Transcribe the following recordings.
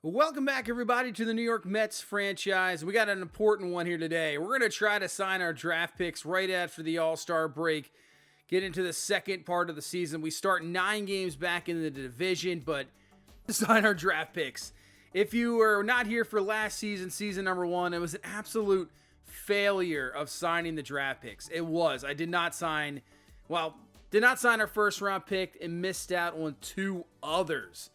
Welcome back, everybody, to the New York Mets franchise. We got an important one here today. We're going to try to sign our draft picks right after the All-Star break, get into the second part of the season. We start 9 games back in the division, but sign our draft picks. If you were not here for last season, season number 1, it was an absolute failure of signing the draft picks. It was. I did not sign our first round pick and missed out on 2 others.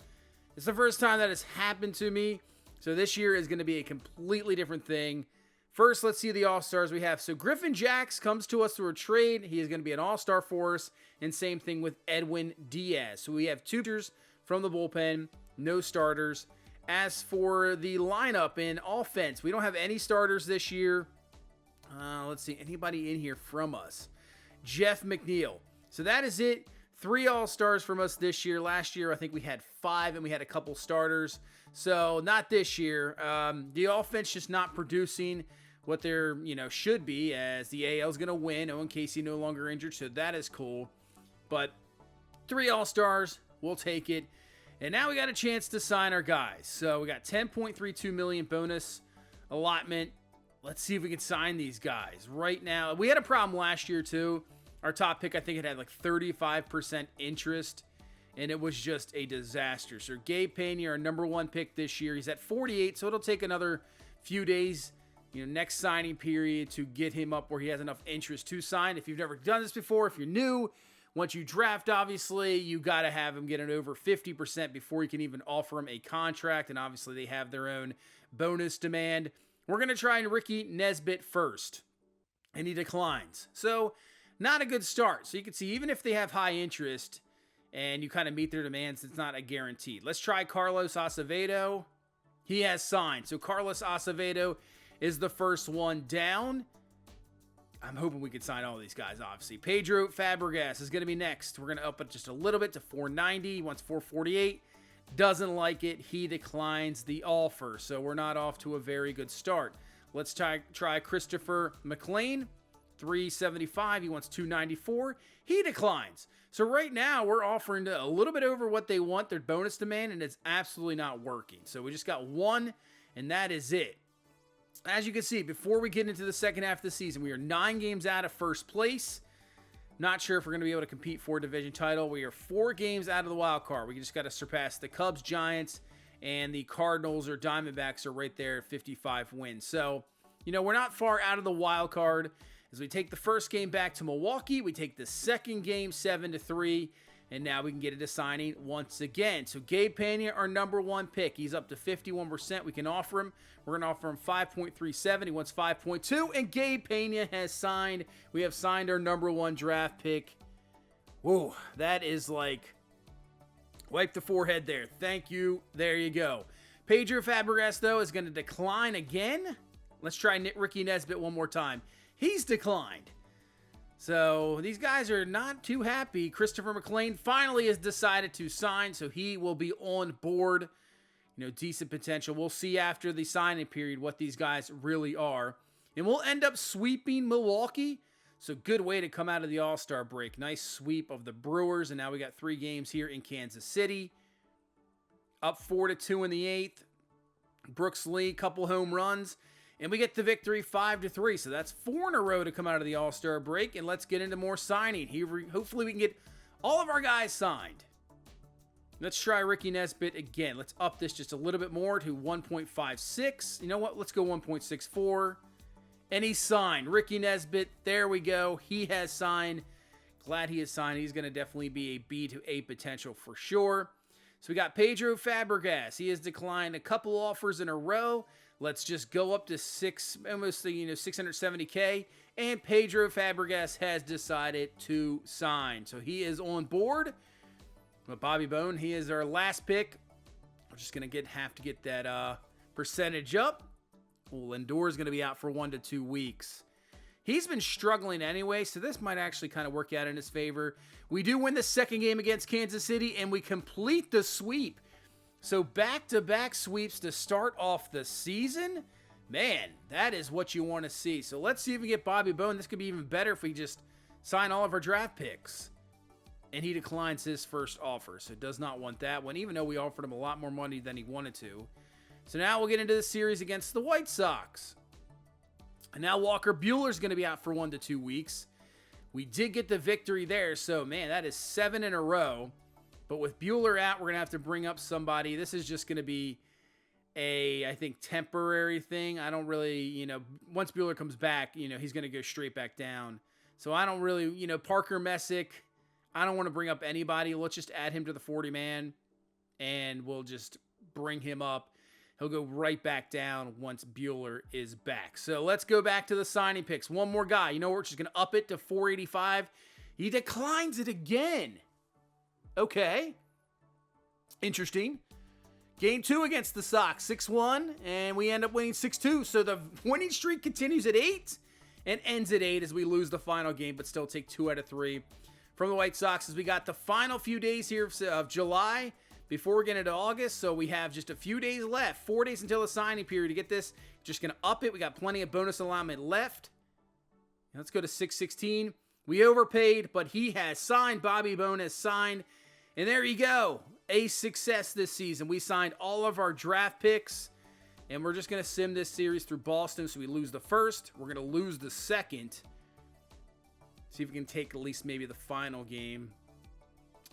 It's the first time that has happened to me, so this year is going to be a completely different thing. First, let's see the All-Stars we have. So Griffin Jax comes to us through a trade. He is going to be an All-Star for us, and same thing with Edwin Diaz. So we have 2 pitchers from the bullpen, no starters. As for the lineup in offense, we don't have any starters this year. Let's see, anybody in here from us? Jeff McNeil. So that is it. 3 All-Stars from us this year. Last year, I think we had 5, and we had a couple starters. So, not this year. The offense just not producing what there, should be, as the AL is going to win. Owen Casey no longer injured, so that is cool. But 3 All-Stars, we'll take it. And now we got a chance to sign our guys. So, we got $10.32 million bonus allotment. Let's see if we can sign these guys right now. We had a problem last year, too. Our top pick, I think it had like 35% interest, and it was just a disaster. So Gabe Pena, our number 1 pick this year, he's at 48, so it'll take another few days, next signing period to get him up where he has enough interest to sign. If you've never done this before, if you're new, once you draft, obviously, you got to have him get it over 50% before you can even offer him a contract, and obviously they have their own bonus demand. We're going to try and Ricky Nesbitt first, and he declines. So not a good start. So you can see, even if they have high interest and you kind of meet their demands, it's not a guarantee. Let's try Carlos Acevedo. He has signed. So Carlos Acevedo is the first one down. I'm hoping we could sign all these guys, obviously. Pedro Fabregas is going to be next. We're going to up it just a little bit to $490. He wants $448. Doesn't like it. He declines the offer. So we're not off to a very good start. Let's try Christopher McLean. $375. He wants $294. He declines. So right now we're offering a little bit over what they want, their bonus demand, and it's absolutely not working. So we just got 1, and that is it. As you can see, before we get into the second half of the season, we are 9 games out of first place. Not sure if we're going to be able to compete for a division title. We are 4 games out of the wild card. We just got to surpass the Cubs, Giants, and the Cardinals or Diamondbacks are right there at 55 wins. So, we're not far out of the wild card. As we take the first game back to Milwaukee, we take the second game 7-3, and now we can get it to signing once again. So Gabe Pena, our number 1 pick, he's up to 51%. We can offer him. We're going to offer him 5.37. He wants 5.2, and Gabe Pena has signed. We have signed our number 1 draft pick. Whoa, that is like, wipe the forehead there. Thank you. There you go. Pedro Fabregas, though, is going to decline again. Let's try Ricky Nesbitt one more time. He's declined. So these guys are not too happy. Christopher McLean finally has decided to sign, so he will be on board. Decent potential. We'll see after the signing period what these guys really are. And we'll end up sweeping Milwaukee. So good way to come out of the All-Star break. Nice sweep of the Brewers, and now we got 3 games here in Kansas City. Up 4-2 in the 8th. Brooks Lee, couple home runs. And we get the victory 5-3. So that's 4 in a row to come out of the All-Star break. And let's get into more signing. Hopefully we can get all of our guys signed. Let's try Ricky Nesbitt again. Let's up this just a little bit more to 1.56. You know what? Let's go 1.64. And he's signed. Ricky Nesbitt, there we go. He has signed. Glad he has signed. He's going to definitely be a B to A potential for sure. So we got Pedro Fabregas. He has declined a couple offers in a row. Let's just go up to almost $670K. And Pedro Fabregas has decided to sign. So he is on board. But Bobby Bone, he is our last pick. We're just going to have to get that percentage up. Well, Lindor is going to be out for 1 to 2 weeks. He's been struggling anyway, so this might actually kind of work out in his favor. We do win the second game against Kansas City, and we complete the sweep. So back-to-back sweeps to start off the season. Man, that is what you want to see. So let's see if we get Bobby Bone. This could be even better if we just sign all of our draft picks. And he declines his first offer, so does not want that one, even though we offered him a lot more money than he wanted to. So now we'll get into the series against the White Sox. And now Walker Buehler's going to be out for 1 to 2 weeks. We did get the victory there, so man, that is 7 in a row. But with Buehler out, we're going to have to bring up somebody. This is just going to be I think, temporary thing. I don't really, once Buehler comes back, he's going to go straight back down. So I don't really, Parker Messick, I don't want to bring up anybody. Let's just add him to the 40-man, and we'll just bring him up. He'll go right back down once Buehler is back. So let's go back to the signing picks. One more guy. We're just going to up it to 485. He declines it again. Okay. Interesting. Game 2 against the Sox, 6-1, and we end up winning 6-2. So the winning streak continues at 8 and ends at 8 as we lose the final game, but still take 2 out of 3 from the White Sox as we got the final few days here of July before we get into August. So we have just a few days left, 4 days until the signing period to get this. Just going to up it. We got plenty of bonus alignment left. Let's go to 616. We overpaid, but he has signed. Bobby Bone has signed. And there you go. A success this season. We signed all of our draft picks, and we're just going to sim this series through Boston. So we lose the first. We're going to lose the second. See if we can take at least maybe the final game.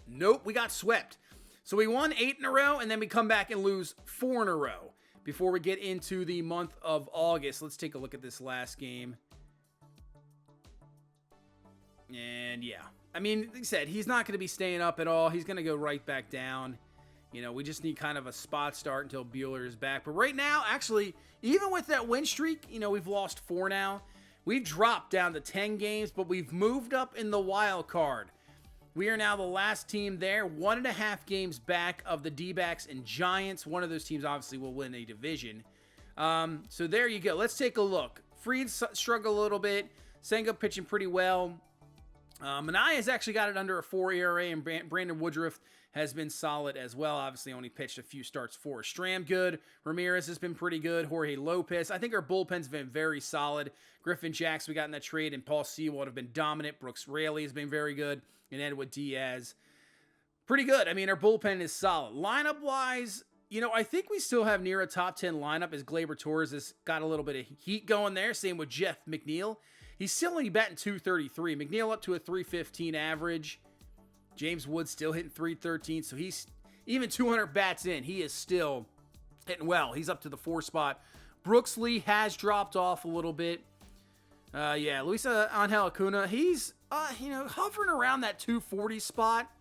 Nope, we got swept. So we won 8 in a row, and then we come back and lose 4 in a row before we get into the month of August. Let's take a look at this last game. And yeah, I mean, like I said, he's not going to be staying up at all. He's going to go right back down. We just need kind of a spot start until Buehler is back. But right now, actually, even with that win streak, we've lost 4 now. We've dropped down to 10 games, but we've moved up in the wild card. We are now the last team there, 1.5 games back of the D-backs and Giants. One of those teams obviously will win a division. So there you go. Let's take a look. Fried struggled a little bit. Senga pitching pretty well. Manaea has actually got it under a 4 ERA, and Brandon Woodruff has been solid as well. Obviously, only pitched a few starts for Stram good. Ramirez has been pretty good. Jorge Lopez. I think our bullpen's been very solid. Griffin Jacks we got in that trade, and Paul Sewald have been dominant. Brooks Raley has been very good, and Edward Diaz. Pretty good. I mean, our bullpen is solid. Lineup-wise, I think we still have near a top 10 lineup as Gleyber Torres has got a little bit of heat going there. Same with Jeff McNeil. He's still only batting .233. McNeil up to a .315 average. James Wood still hitting .313. So he's even 200 bats in. He is still hitting well. He's up to the 4 spot. Brooks Lee has dropped off a little bit. Luis Angel Acuna, he's hovering around that 240 spot.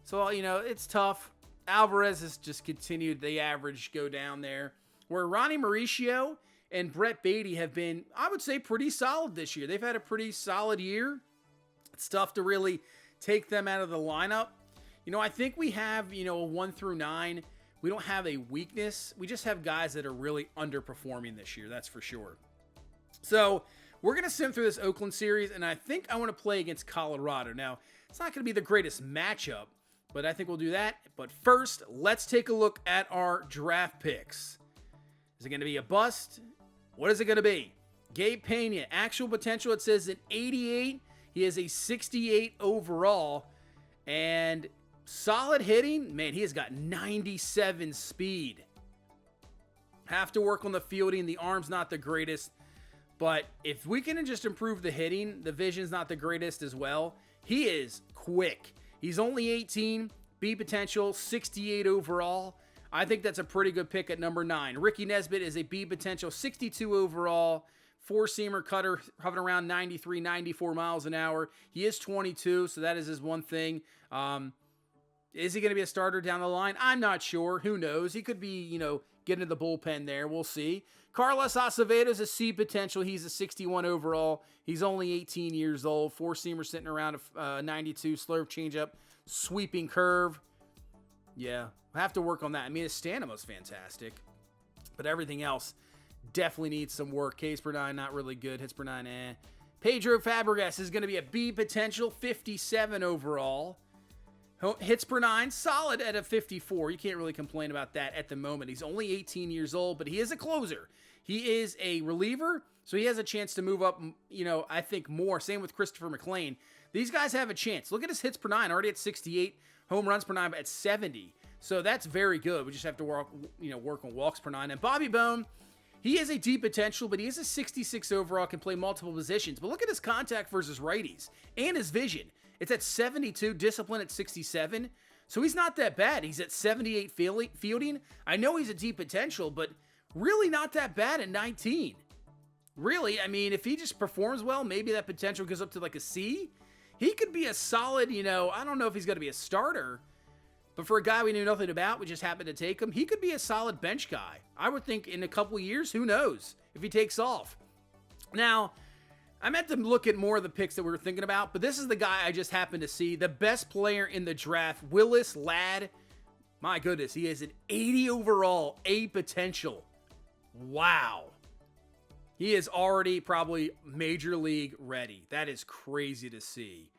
So it's tough. Alvarez has just continued the average go down there. Where Ronnie Mauricio and Brett Beatty have been, I would say, pretty solid this year. They've had a pretty solid year. It's tough to really take them out of the lineup. I think we have, a 1 through 9. We don't have a weakness. We just have guys that are really underperforming this year. That's for sure. So we're going to sim through this Oakland series, and I think I want to play against Colorado. Now, it's not going to be the greatest matchup, but I think we'll do that. But first, let's take a look at our draft picks. Is it going to be a bust? What is it going to be? Gabe Pena, actual potential, it says an 88. He is a 68 overall. And solid hitting, man, he has got 97 speed. Have to work on the fielding. The arm's not the greatest. But if we can just improve the hitting, the vision's not the greatest as well. He is quick. He's only 18, B potential, 68 overall. I think that's a pretty good pick at number 9. Ricky Nesbitt is a B potential, 62 overall. 4-seamer cutter, hovering around 93, 94 miles an hour. He is 22, so that is his one thing. Is he going to be a starter down the line? I'm not sure. Who knows? He could be, getting into the bullpen there. We'll see. Carlos Acevedo is a C potential. He's a 61 overall. He's only 18 years old. 4-seamer sitting around a 92. Slurve changeup, sweeping curve. Yeah, I have to work on that. I mean, his stamina was fantastic, but everything else definitely needs some work. Ks per 9, not really good. Hits per 9, eh. Pedro Fabregas is going to be a B potential, 57 overall. Hits per 9, solid at a 54. You can't really complain about that at the moment. He's only 18 years old, but he is a closer. He is a reliever, so he has a chance to move up, I think more. Same with Christopher McLean. These guys have a chance. Look at his hits per 9, already at 68. Home runs per 9 at 70. So that's very good. We just have to work on walks per 9. And Bobby Bone, he has a deep potential, but he is a 66 overall, can play multiple positions. But look at his contact versus righties and his vision. It's at 72, discipline at 67. So he's not that bad. He's at 78 fielding. I know he's a deep potential, but really not that bad at 19. Really, I mean, if he just performs well, maybe that potential goes up to like a C. He could be a solid, I don't know if he's going to be a starter, but for a guy we knew nothing about, we just happened to take him, he could be a solid bench guy. I would think in a couple of years, who knows, if he takes off. Now, I meant to look at more of the picks that we were thinking about, but this is the guy I just happened to see. The best player in the draft, Willis Ladd. My goodness, he has an 80 overall, A potential. Wow. He is already probably major league ready. That is crazy to see.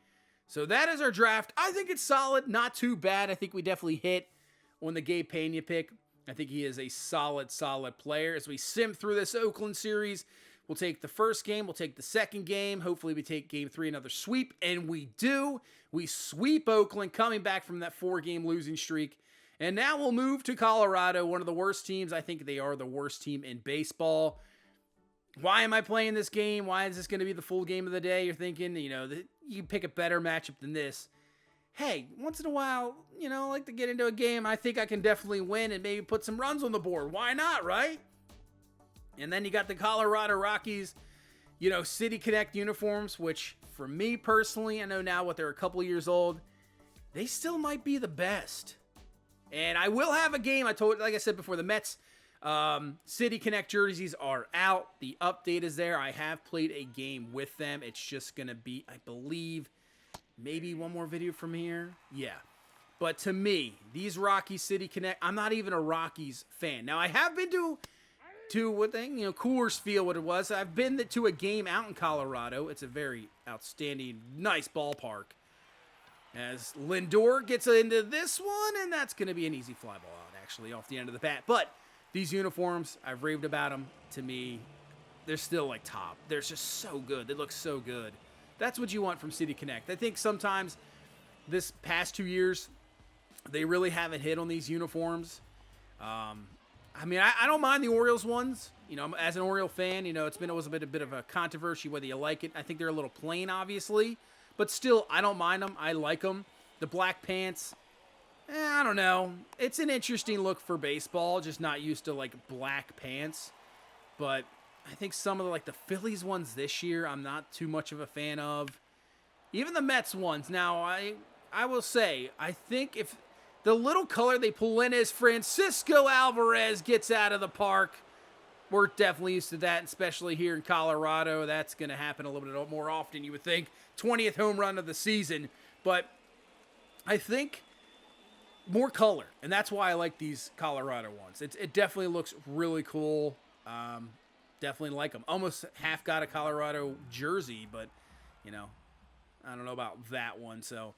So that is our draft. I think it's solid, not too bad. I think we definitely hit on the Gabe Pena pick. I think he is a solid player. As we sim through this Oakland series, we'll take the first game, we'll take the second game. Hopefully we take game 3, another sweep, and we do. We sweep Oakland, coming back from that 4-game losing streak. And now we'll move to Colorado, one of the worst teams. I think they are the worst team in baseball. Why am I playing this game? Why is this going to be the full game of the day? You're thinking, you pick a better matchup than this. Hey, once in a while, I like to get into a game I think I can definitely win and maybe put some runs on the board. Why not, right? And then you got the Colorado Rockies, City Connect uniforms, which for me personally, I know now they're a couple years old. They still might be the best. And I will have a game. Like I said before, the Mets City Connect jerseys are out. The update is there. I have played a game with them. It's just going to be, I believe, maybe one more video from here. Yeah. But to me, these Rockies City Connect, I'm not even a Rockies fan. Now, I have been to what thing, Coors Field, what it was. I've been to a game out in Colorado. It's a very outstanding, nice ballpark. As Lindor gets into this one, and that's going to be an easy fly ball out, actually, off the end of the bat. But these uniforms, I've raved about them. To me, they're still like top. They're just so good. They look so good. That's what you want from City Connect. I think sometimes this past 2 years, they really haven't hit on these uniforms. I don't mind the Orioles ones. As an Oriole fan, it's been always a bit of a controversy whether you like it. I think they're a little plain, obviously. But still, I don't mind them. I like them. The black pants, I don't know. It's an interesting look for baseball. Just not used to, black pants. But I think some of the Phillies ones this year, I'm not too much of a fan of. Even the Mets ones. Now, I will say, I think if the little color they pull in is Francisco Alvarez gets out of the park, we're definitely used to that, especially here in Colorado. That's going to happen a little bit more often, you would think. 20th home run of the season. But I think more color, and that's why I like these Colorado ones. It definitely looks really cool. Definitely like them. Almost half got a Colorado jersey, but, I don't know about that one. So,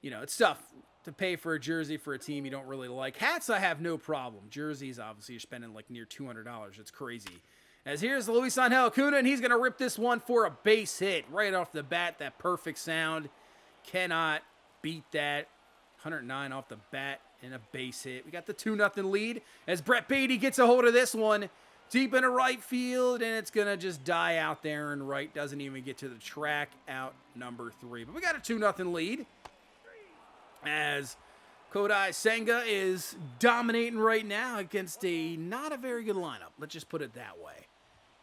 it's tough to pay for a jersey for a team you don't really like. Hats, I have no problem. Jerseys, obviously, you're spending near $200. It's crazy. As here's Luis Angel Acuna, and he's going to rip this one for a base hit right off the bat. That perfect sound. Cannot beat that. 109 off the bat and a base hit. We got the 2-0 lead as Brett Beatty gets a hold of this one. Deep into right field, and it's going to just die out there, and right doesn't even get to the track, out number 3. But we got a 2-0 lead as Kodai Senga is dominating right now against not a very good lineup. Let's just put it that way.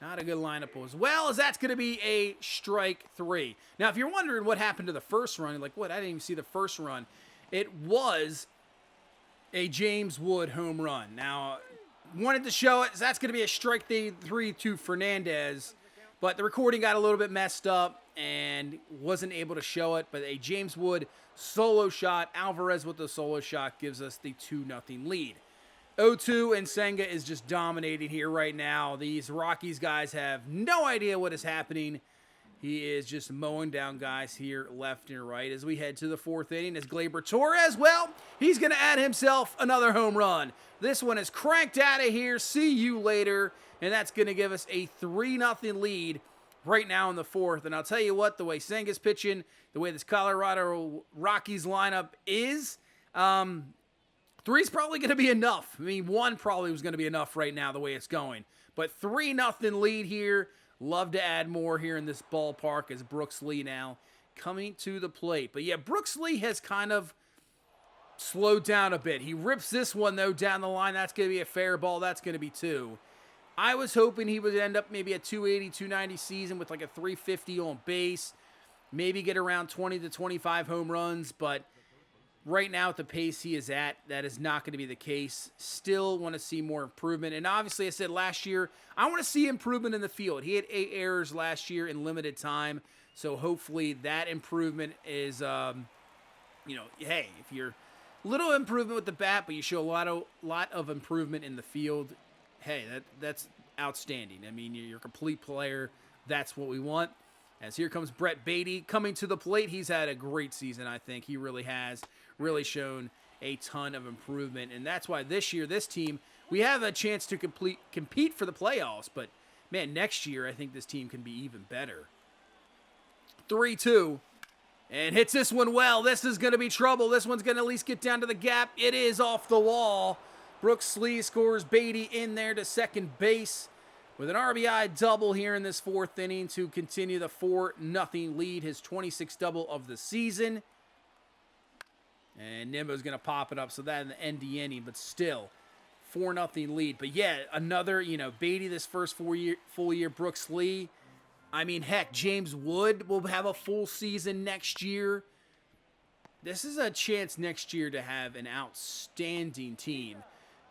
Not a good lineup as well, as that's going to be a strike 3. Now, if you're wondering what happened to the first run, what? I didn't even see the first run. It was a James Wood home run. Now, wanted to show it, so that's going to be a strike 3 to Fernandez, but the recording got a little bit messed up and wasn't able to show it. But a James Wood solo shot, Alvarez with the solo shot, gives us the 2-0 lead. 0-2, and Senga is just dominating here right now. These Rockies guys have no idea what is happening. He is just mowing down guys here left and right as we head to the 4th inning. As Gleyber Torres, well, he's going to add himself another home run. This one is cranked out of here. See you later. And that's going to give us a 3-0 lead right now in the 4th. And I'll tell you what, the way Senga's pitching, the way this Colorado Rockies lineup is, Three's probably going to be enough. I mean, one probably was going to be enough right now the way it's going. But 3-0 lead here. Love to add more here in this ballpark as Brooks Lee now coming to the plate. But yeah, Brooks Lee has kind of slowed down a bit. He rips this one, though, down the line. That's going to be a fair ball. That's going to be 2. I was hoping he would end up maybe a 280, 290 season with like a 350 on base. Maybe get around 20 to 25 home runs, but right now at the pace he is at, that is not going to be the case. Still want to see more improvement. And obviously I said last year, I want to see improvement in the field. He had 8 errors last year in limited time. So hopefully that improvement is, hey, if you're little improvement with the bat, but you show a lot of improvement in the field, hey, that's outstanding. I mean, you're a complete player. That's what we want. As here comes Brett Beatty coming to the plate. He's had a great season, I think. He really has really shown a ton of improvement. And that's why this year, this team, we have a chance to compete for the playoffs. But, man, next year, I think this team can be even better. 3-2. And hits this one well. This is going to be trouble. This one's going to at least get down to the gap. It is off the wall. Brooks Lee scores Beatty in there to second base with an RBI double here in this 4th inning to continue the 4-0 lead, his 26th double of the season. And Nimbo's going to pop it up, so that in the end the inning, but still 4-0 lead. But yeah, another, Beatty this first full year, Brooks Lee. I mean, heck, James Wood will have a full season next year. This is a chance next year to have an outstanding team.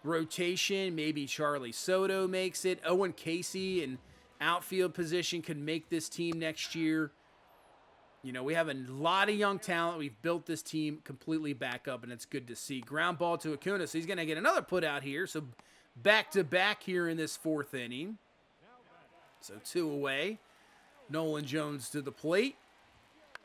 Rotation, maybe Charlie Soto makes it. Owen Casey in outfield position could make this team next year. We have a lot of young talent. We've built this team completely back up, and it's good to see. Ground ball to Acuna, so he's going to get another put out here. So back-to-back here in this 4th inning. So 2 away. Nolan Jones to the plate.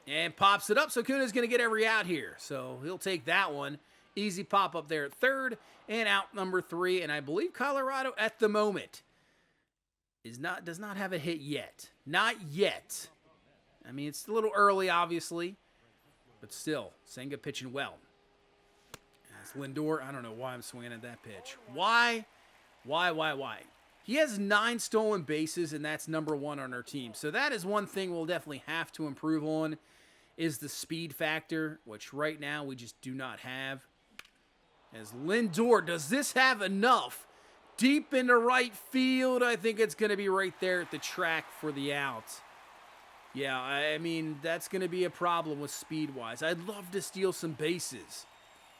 And pops it up, so Acuna's going to get every out here. So he'll take that one. Easy pop up there at 3rd and out number 3. And I believe Colorado at the moment does not have a hit yet. Not yet. I mean, it's a little early, obviously, but still, Senga pitching well. As Lindor, I don't know why I'm swinging at that pitch. Why? He has 9 stolen bases, and that's number 1 on our team. So that is one thing we'll definitely have to improve on, is the speed factor, which right now we just do not have. As Lindor, does this have enough? Deep into right field, I think it's going to be right there at the track for the out. Yeah, I mean, that's going to be a problem with speed-wise. I'd love to steal some bases,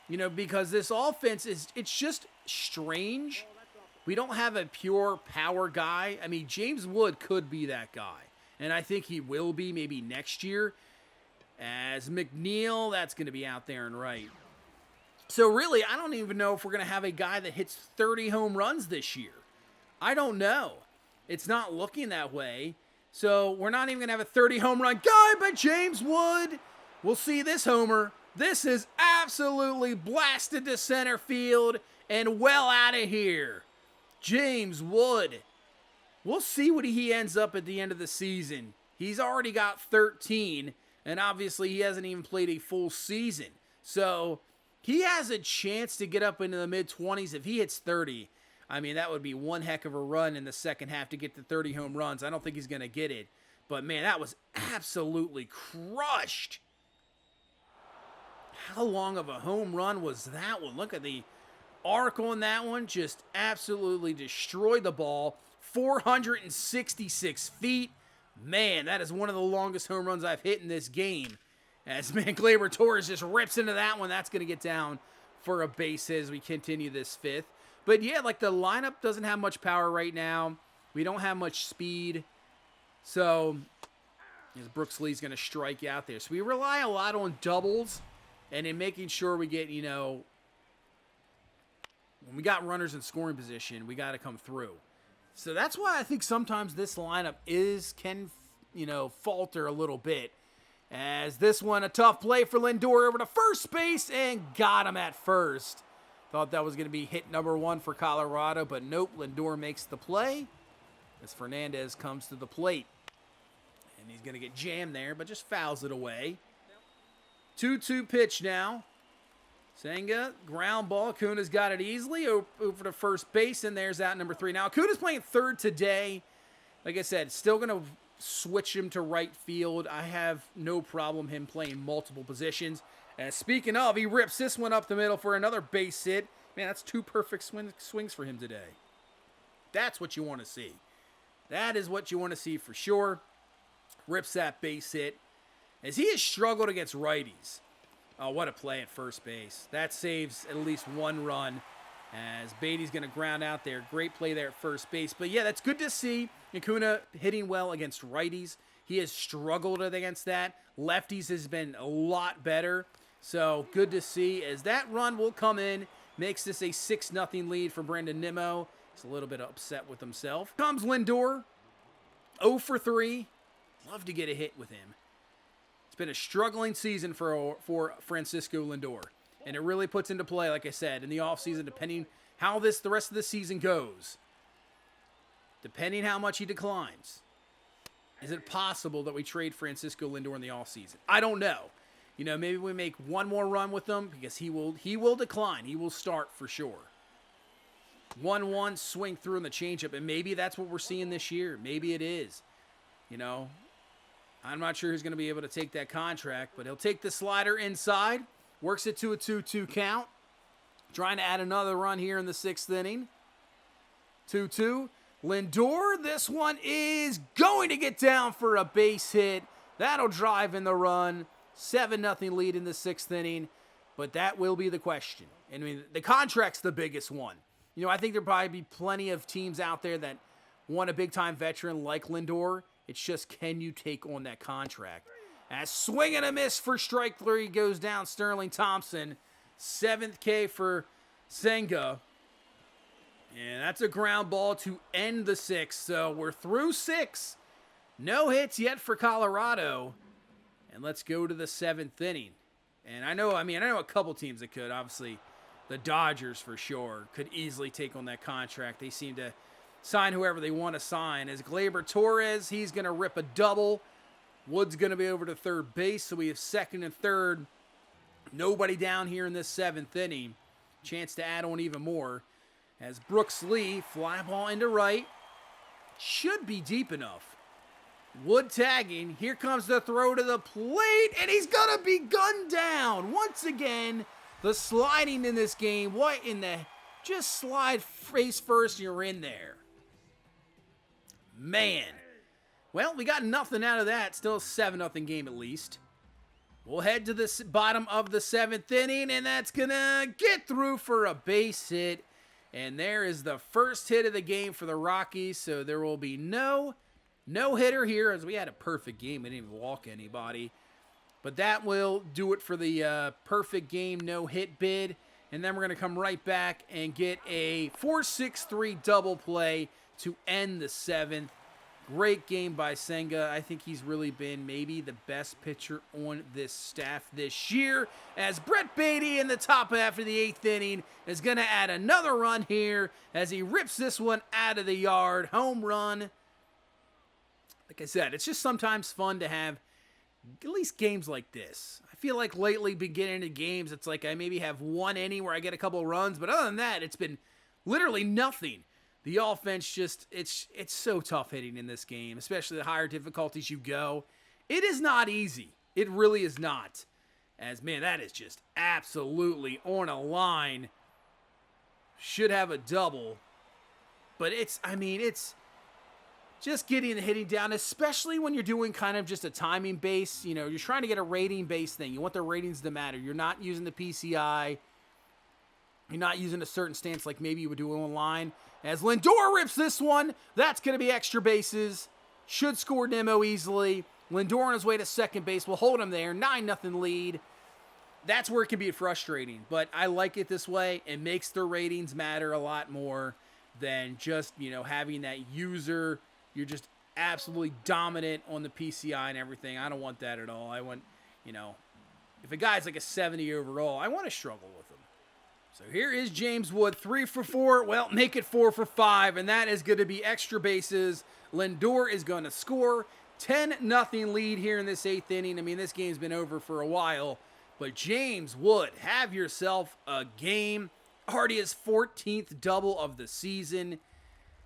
because this offense it's just strange. We don't have a pure power guy. I mean, James Wood could be that guy, and I think he will be maybe next year. As McNeil, that's going to be out there and right. So really, I don't even know if we're going to have a guy that hits 30 home runs this year. I don't know. It's not looking that way. So we're not even going to have a 30 home run guy, but James Wood. We'll see this homer. This is absolutely blasted to center field and well out of here. James Wood. We'll see what he ends up at the end of the season. He's already got 13, and obviously he hasn't even played a full season. So he has a chance to get up into the mid-20s if he hits 30. I mean, that would be one heck of a run in the second half to get to 30 home runs. I don't think he's going to get it. But, man, that was absolutely crushed. How long of a home run was that one? Look at the arc on that one. Just absolutely destroyed the ball. 466 feet. Man, that is one of the longest home runs I've hit in this game. As, man, Gleyber Torres just rips into that one. That's going to get down for a base hit as we continue this 5th. But, yeah, like the lineup doesn't have much power right now. We don't have much speed. So, as Brooks Lee's going to strike out there. So, we rely a lot on doubles and in making sure we get, when we got runners in scoring position, we got to come through. So, that's why I think sometimes this lineup can falter a little bit. As this one, a tough play for Lindor over to first base and got him at first. Thought that was going to be hit number 1 for Colorado, but nope, Lindor makes the play as Fernandez comes to the plate. And he's going to get jammed there, but just fouls it away. 2-2 pitch now. Senga, ground ball. Acuna's got it easily over to first base, and there's out number 3. Now, Acuna's playing third today. Like I said, still going to switch him to right field. I have no problem him playing multiple positions. And speaking of, he rips this one up the middle for another base hit. Man, that's 2 perfect swings for him today. That's what you want to see. That is what you want to see for sure. Rips that base hit. As he has struggled against righties. Oh, what a play at first base. That saves at least 1 run. As Beatty's going to ground out there. Great play there at first base. But yeah, that's good to see Acuna hitting well against righties. He has struggled against that. Lefties has been a lot better. So good to see as that run will come in. Makes this a 6-0 lead for Brandon Nimmo. He's a little bit upset with himself. Comes Lindor. 0 for 3. Love to get a hit with him. It's been a struggling season for Francisco Lindor. And it really puts into play, like I said, in the offseason, depending how the rest of the season goes. Depending how much he declines. Is it possible that we trade Francisco Lindor in the offseason? I don't know. You know, maybe we make one more run with him because he will decline. He will start for sure. 1-1 swing through in the changeup, and maybe that's what we're seeing this year. Maybe it is. You know, I'm not sure who's going to be able to take that contract, but he'll take the slider inside. Works it to a 2-2 count. Trying to add another run here in the 6th inning. 2-2. Lindor, this one is going to get down for a base hit. That'll drive in the run. 7-0 lead in the 6th inning. But that will be the question. I mean, the contract's the biggest one. You know, I think there'll probably be plenty of teams out there that want a big-time veteran like Lindor. It's just, can you take on that contract? As swing and a miss for strike 3 goes down Sterling Thompson. 7th K for Senga. And that's a ground ball to end the 6th. So we're through 6. No hits yet for Colorado. And let's go to the 7th inning. And I know a couple teams that could. Obviously, the Dodgers for sure could easily take on that contract. They seem to sign whoever they want to sign. As Gleyber Torres, he's going to rip a double. Wood's going to be over to third base, so we have 2nd and 3rd. Nobody down here in this 7th inning. Chance to add on even more. As Brooks Lee, fly ball into right. Should be deep enough. Wood tagging. Here comes the throw to the plate, and he's going to be gunned down. Once again, the sliding in this game. What in the... Just slide face first, you're in there. Man. Well, we got nothing out of that. Still a 7-0 game at least. We'll head to the bottom of the 7th inning, and that's going to get through for a base hit. And there is the first hit of the game for the Rockies, so there will be no hitter here, as we had a perfect game. We didn't even walk anybody. But that will do it for the perfect game no-hit bid. And then we're going to come right back and get a 4-6-3 double play to end the 7th. Great game by Senga. I think he's really been maybe the best pitcher on this staff this year. As Brett Beatty in the top half of the 8th inning is going to add another run here as he rips this one out of the yard. Home run. Like I said, it's just sometimes fun to have at least games like this. I feel like lately, beginning of games, it's like I maybe have one inning where I get a couple of runs, but other than that, it's been literally nothing. The offense just, it's so tough hitting in this game, especially the higher difficulties you go. It is not easy. It really is not. As, man, that is just absolutely on a line. Should have a double. But it's just getting the hitting down, especially when you're doing kind of just a timing base. You know, you're trying to get a rating base thing. You want the ratings to matter. You're not using the PCI. You're not using a certain stance like maybe you would do online. As Lindor rips this one, that's going to be extra bases. Should score Nimmo easily. Lindor on his way to second base will hold him there. 9-0 lead. That's where it can be frustrating. But I like it this way. It makes the ratings matter a lot more than just, you know, having that user. You're just absolutely dominant on the PCI and everything. I don't want that at all. I want, you know, if a guy's like a 70 overall, I want to struggle with him. So here is James Wood, 3 for 4. Well, make it 4 for 5, and that is going to be extra bases. Lindor is going to score. 10-0 lead here in this 8th inning. I mean, this game's been over for a while, But James Wood, have yourself a game. Already his 14th double of the season.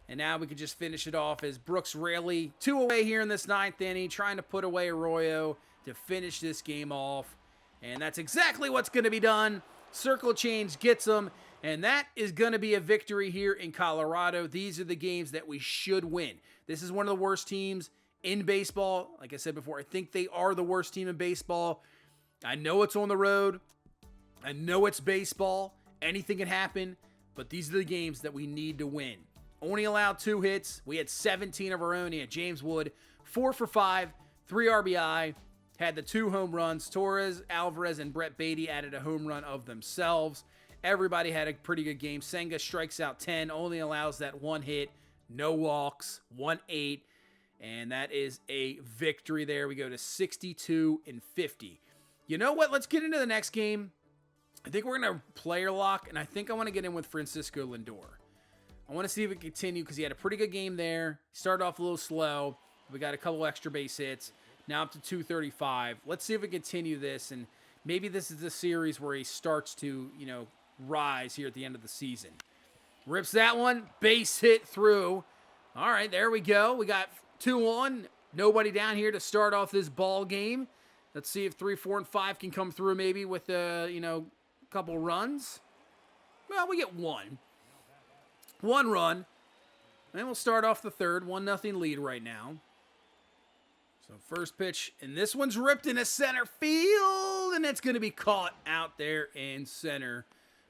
And now we can just finish it off as Brooks Raley, 2 away here in this 9th inning, trying to put away Arroyo to finish this game off. And that's exactly what's going to be done. Circle change gets them. And that is going to be a victory here in Colorado. These are the games that we should win. This is one of the worst teams in baseball. Like I said before, I think they are the worst team in baseball. I know it's on the road. I know it's baseball. Anything can happen. But these are the games that we need to win. Only allowed 2 hits. We had 17 of our own. He had James Wood, 4 for 5, 3 RBI. Had the 2 home runs. Torres, Alvarez, and Brett Beatty added a home run of themselves. Everybody had a pretty good game. Senga strikes out 10, only allows that 1 hit, no walks, 1-8, and that is a victory there. We go to 62-50. You know what? Let's get into the next game. I think we're going to player lock, and I think I want to get in with Francisco Lindor. I want to see if we can continue because he had a pretty good game there. He started off a little slow. We got a couple extra base hits. Now up to 235. Let's see if we continue this, and maybe this is the series where he starts to, rise here at the end of the season. Rips that one. Base hit through. All right, there we go. We got 2 on. Nobody down here to start off this ball game. Let's see if 3, 4, and 5 can come through maybe with a couple runs. Well, we get 1. 1 run. And we'll start off the third. 1-0 lead right now. So first pitch, and this one's ripped into center field, and it's going to be caught out there in center.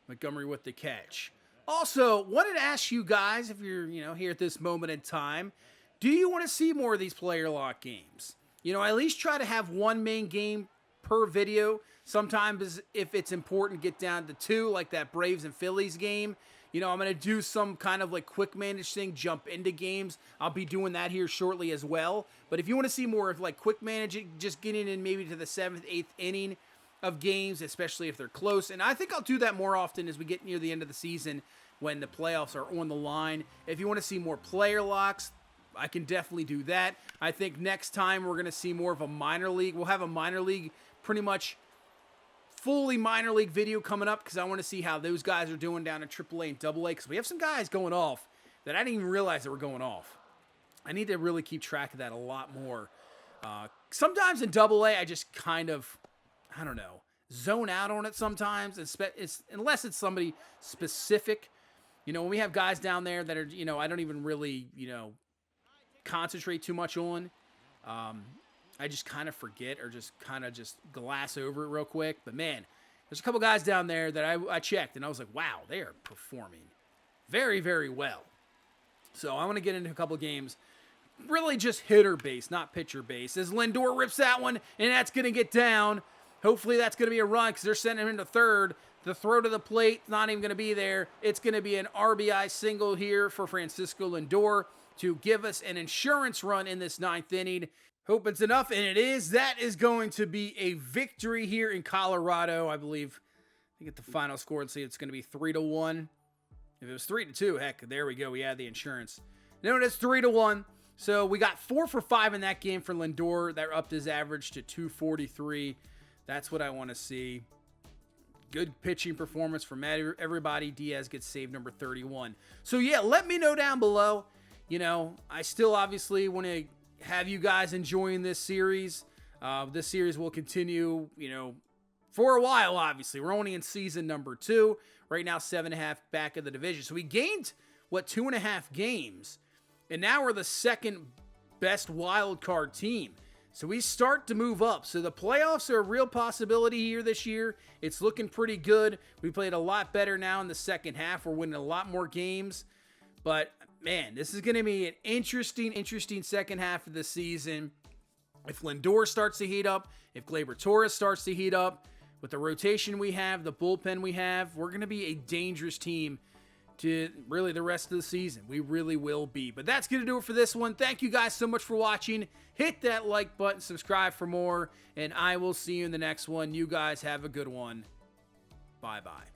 Montgomery with the catch. Also, wanted to ask you guys, if you're here at this moment in time, do you want to see more of these player lock games? At least try to have 1 main game per video. Sometimes if it's important, get down to 2, like that Braves and Phillies game. I'm going to do some kind of quick manage thing, jump into games. I'll be doing that here shortly as well. But if you want to see more of quick managing, just getting in maybe to the 7th, 8th inning of games, especially if they're close. And I think I'll do that more often as we get near the end of the season when the playoffs are on the line. If you want to see more player locks, I can definitely do that. I think next time we're going to see more of a minor league. We'll have a minor league, pretty much fully minor league video coming up because I want to see how those guys are doing down in AAA and AA because we have some guys going off that I didn't even realize that were going off. I need to really keep track of that a lot more. Sometimes in AA, I just kind of, zone out on it sometimes, unless it's somebody specific. When we have guys down there that are, I don't even really, concentrate too much on. I just kind of forget or just glass over it real quick. But man, there's a couple guys down there that I checked and I was like, wow, they are performing very, very well. So I want to get into a couple games. Really just hitter base, not pitcher base. As Lindor rips that one, and that's going to get down. Hopefully that's going to be a run because they're sending him into third. The throw to the plate, not even going to be there. It's going to be an RBI single here for Francisco Lindor to give us an insurance run in this 9th inning. Hope it's enough, and it is. That is going to be a victory here in Colorado, I believe. I think at the final score, let's see, it's going to be 3-1. If it was 3-2, heck, there we go. We had the insurance. No, it's 3-1. So we got 4 for 5 in that game for Lindor. That upped his average to 243. That's what I want to see. Good pitching performance from everybody. Diaz gets save number 31. So yeah, let me know down below. I still obviously want to have you guys enjoying this series. This series will continue, for a while, obviously. We're only in season number 2. Right now, 7.5 back of the division. So we gained, 2.5 games. And now we're the second best wild card team. So we start to move up. So the playoffs are a real possibility here this year. It's looking pretty good. We played a lot better now in the second half. We're winning a lot more games. But, man, this is going to be an interesting second half of the season. If Lindor starts to heat up, if Gleyber Torres starts to heat up, with the rotation we have, the bullpen we have, we're going to be a dangerous team to really the rest of the season. We really will be. But that's going to do it for this one. Thank you guys so much for watching. Hit that like button, subscribe for more, and I will see you in the next one. You guys have a good one. Bye-bye.